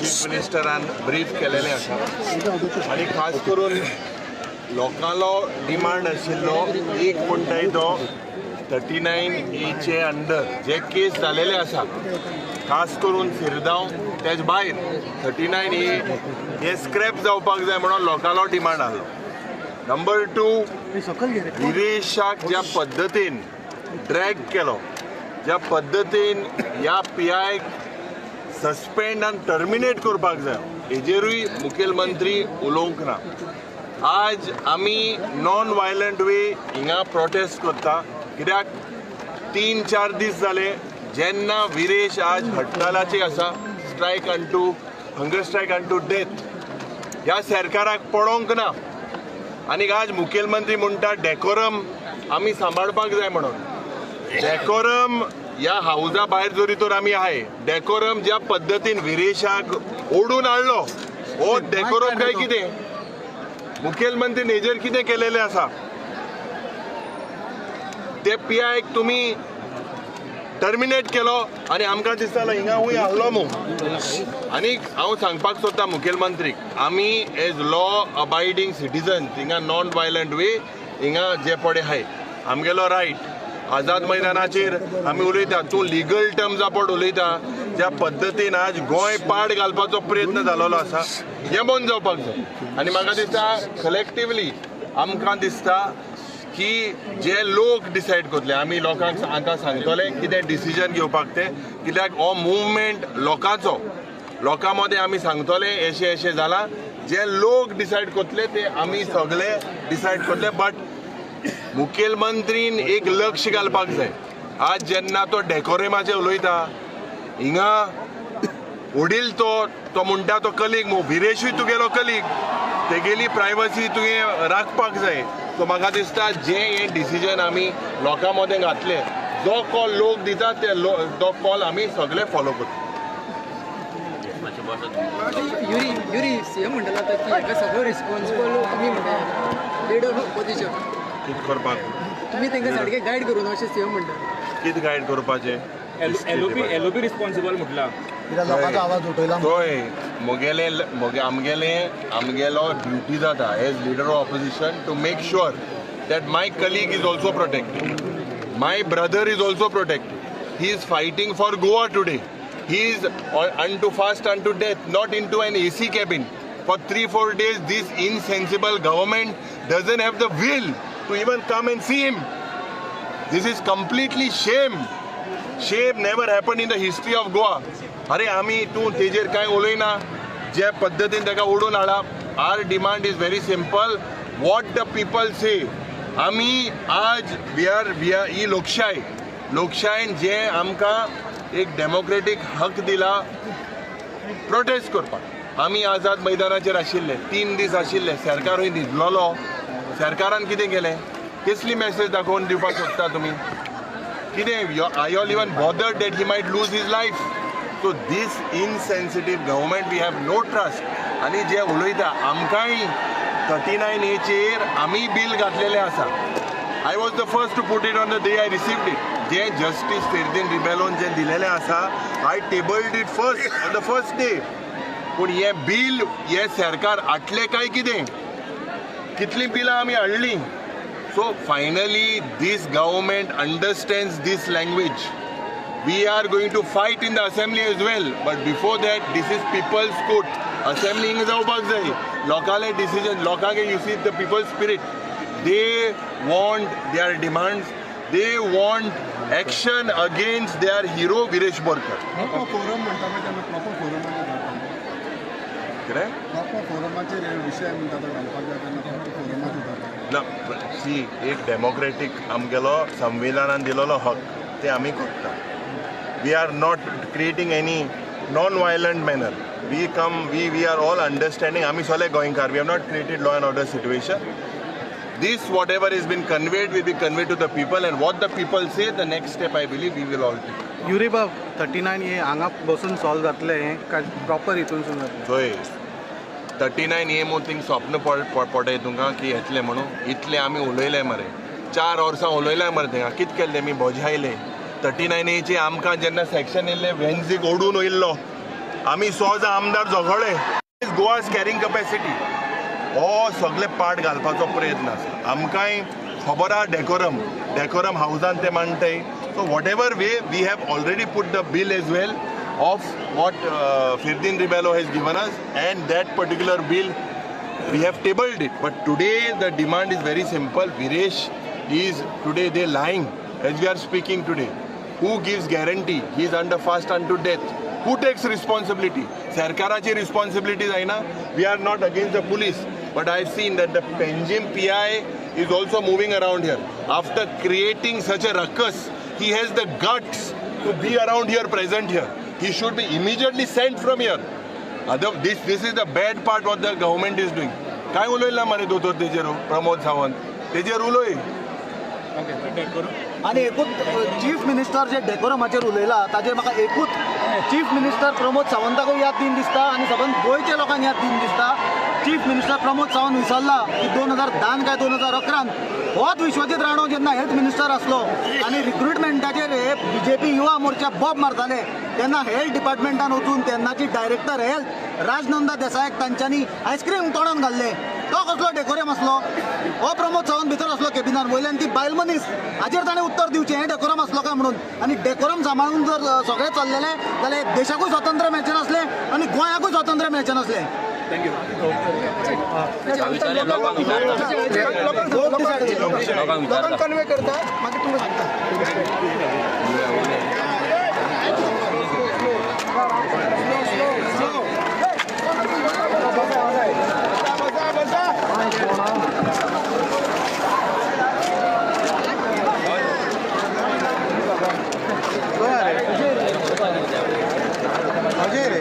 Chief मिनिस्टरान brief केलेले आसा आणि खास करून लोकांलो डिमांड आशिल्लो एक म्हणटाय तो 39A अंडर जे केस जालेले आसा खास करून सिरगांव तेज भायर 39A हे स्क्रॅप जावपाक जाय म्हणून लोकांलो डिमांड आसलो. नंबर 2 विरेशाक ज्या पद्दतीन ड्रॅग केलो ज्या पद्दतीन ह्या PIक सस्पेंड आनी टर्मिनेट करपाक जाय हेजेरूय मुखेलमंत्री उलोवंक ना. आज आमी नॉन वायलंट वे हिंगा प्रोटेस्ट करता कित्याक 3-4 दीस जाले जेन्ना विरेश आज हडतालाचे आसा strike unto hunger strike unto death ह्या सरकाराक पडोवंक ना. आनी आज मुखेलमंत्री म्हणटा डेकोरम आमी सांबाळपाक जाय म्हणून. डेकोरम ह्या हाऊसा भायर जरी तर आमी आहाय डेकोरम ज्या पद्दतीन विरेशाक ओडून हाडलो हो डेकोरम काय कितें मुखेलमंत्री हेजेर कितें केलेलें आसा ते PIक तुमी टर्मिनेट केलो आनी आमकां दिसतालो हिंगाहूय आहलो म्हूण. आनीक हांव सांगपाक सोदता मुखेलमंत्रीक आमी एज लॉ अबायडींग सिटीजन्स हिंगा नॉन वायलंट वे हिंगा जे पडे आहाय आमगेलो रायट आझाद मैदानाचेर आमी उलयता तूं लिगल टर्म्स पड उलयता ज्या पद्दतीन आज गोंय पाड घालपाचो प्रयत्न जालोलो आसा हें बंद जावपाक जाय. आनी म्हाका दिसता कलेक्टिवली आमकां दिसता की जे लोक डिसायड करतले आमी लोकांक हांकां सांगतले कितें डिसिजन घेवपाक ते कित्याक हो मुवमेंट लोकांचो लोकां मदें आमी सांगतले अशें जालां जे लोक डिसायड करतले ते आमी सगळे डिसायड करतले. बट मुखेलमंत्रीन एक लक्ष घालपाक जाय. आज जेन्ना तो डेकोरेमाचेर उलयता हिंगा वडील तो म्हणटा तो कलीग मू विरेशूय तुगेलो कलीग तेगेली प्रायवसी तुवें राखपाक जाय. सो म्हाका दिसता जे हे डिसिजन आमी लोकां मदें घातले जो कॉल लोक दिता तो कॉल आमी सगळे फॉलो करता. युरी सीएम म्हणटालो की हाका सगळो रिस्पॉन्सिबल तुमी म्हणटा लीडर ऑफ ऑपोजिशन कितें करपाक तुमी तांकां सारके गायड करून अशें सीएम म्हणटा कितें गायड करपाचें LOP रिस्पॉन्सिबल म्हटला लोकांचो आवाज उठयला तोय आमगेलो ड्युटी जाता as leader of opposition to make sure that my colleague is also protected my brother is also protected he is fighting for Goa today he is unto fast unto death not into an AC cabin for 3-4 days. This insensible government doesn't have the will to even come and see him. This is completely shame never happened in the history of Goa. अरे आमी तूं तेजेर कांय उलयना जे पद्दतीन ताका ओडून हाडप. Our demand is very simple what the people say. आमी आज ही लोकशायेन जे आमकां एक डेमोक्रेटीक हक दिला प्रोटेस्ट करपाक आमी आझाद मैदानाचेर आशिल्ले 3 दीस आशिल्ले. सरकारूय न्हिदलोलो. सरकारान कितें केलें कसली मॅसेज दाखोवन दिवपाक सोदता तुमी कितें I all even bothered that he might lose his life. So this insensitive government we have no trust. आनी जे उलयता आमकांय 39A चेर आमी बील घातलेलें आसा. I was the first to put it on the day I received it. जे justice Ferdino रिबेलोन जे दिलेलें आसा I tabled it first on the first day. पूण हे बील हे सरकार हाडले काय कितें कितलीं बिलां आमी हाडलीं. So finally this government understands this language. We are going to fight in the assembly as well. But before that this is people's court. Assembly हिंगा जावपाक जाय. लोकांले डिसिजन लोकांक you see the people spirit. They want their demands. They want action against their hero Viresh Borkar. फोरम म्हणटा पळय तेन्ना proper फोरमाचेर कितें प्रॉपर फोरमाचेर विशय म्हणटा तो घालपाक जाय तेन्ना प्रॉपर फोरमाचेर ना सी एक डेमोक्रेटीक आमगेलो संविधानान दिलेलो हक ते आमी करता. We are not creating any non violent manner. We are all understanding. आमी सगळे गोंयकार. We have not created law and order situation. This whatever has been conveyed will be conveyed to the people, and what the people say, the next step I believe we will all take. Yuri बाब 39 हे हांगा बसून solve जातले काय proper हितूनसून जातले चोय 39 ये म्हणून थिंग स्वप्न पडय तुमकां की येतले म्हणून इतले आमी उलयले मरे 4 वर्सां उलयले मरे थिंगा कित केल्ले मी बोजायले 39 एची आमकां जेन्ना सेक्शन येयल्ले वेन्सीक ओडून वयल्लो आमी सोज आमदार झगडले. गोवाज कॅरिंग कॅपॅसिटी हो सगळे पार्ट घालपाचो प्रयत्न आसा. आमकांय खबर आहा डेकोरम हावजान ते मांडटाय. So whatever way we have already put the bill as well of what Firdin Ribello has given us, and that particular bill we have tabled it. But today the demand is very simple. Viresh is today they lying as we are speaking today. Who gives guarantee? He is under fast unto death. Who takes responsibility? Sarkarachi responsibility is aina. We are not against the police, but I have seen that the Panjim PI is also moving around here. After creating such a ruckus, he has the guts to be around here, present here. He should be immediately sent from here. This is the bad part what the government is doing. काय उलयला मरे दोतोर तेजेर प्रमोद सावंत तेजेर उलय. आणि एकूच chief minister जे डेकोरमाचेर उलयला ताजेर म्हाका एकूच चीफ मिनिस्टर प्रमोद सावंताकूय याद दिन दिसता आनी सबंद गोंयच्या लोकांक याद दिन दिसता. चीफ मिनिस्टर प्रमोद सावंत विसरला की 2010 काय 2011 होच विश्वजीत राणो जेन्ना हेल्थ मिनिस्टर आसलो आनी रिक्रुटमेंटाचेर हे बीजेपी युवा मोर्चा बॉब मारताले तेन्ना हेल्थ डिपार्टमेंटान वचून तेन्नाची डायरेक्टर हेल्थ राजनंदा देसायाक तांच्यांनी आयस्क्रीम तोंडान घाल्ले. तो कसलो डेकोरम आसलो? हो प्रमोद सावंत भितर आसलो कॅबिनान वयल्यान ती बायल मनीस हाचेर ताणें उत्तर दिवचें हें डेकोरम आसलो काय म्हणून. आनी डेकोरम सांबाळून जर सगळें चल्लेलें जाल्यार देशाकूय स्वातंत्र्य मेळचें नासलें आनी गोंयाकूय स्वातंत्र्य मेळचें नासलें. लोकांक कन्वे करता मागीर तुमकां सांगता. अजय रे